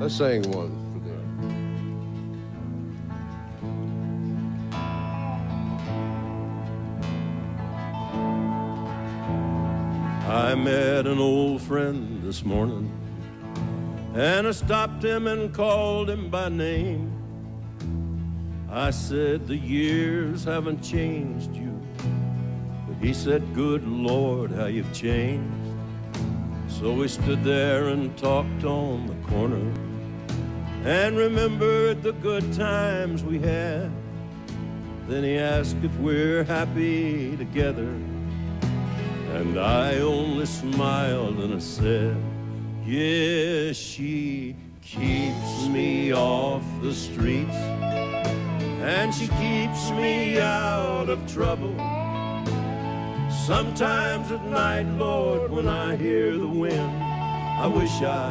I sang one for them. I met an old friend this morning, and I stopped him and called him by name. I said, the years haven't changed you. But he said, good Lord, how you've changed. So we stood there and talked on the corner and remembered the good times we had. Then he asked if we're happy together, and I only smiled and I said, yes, she keeps me off the streets, and she keeps me out of trouble. Sometimes at night, Lord, when I hear the wind, I wish I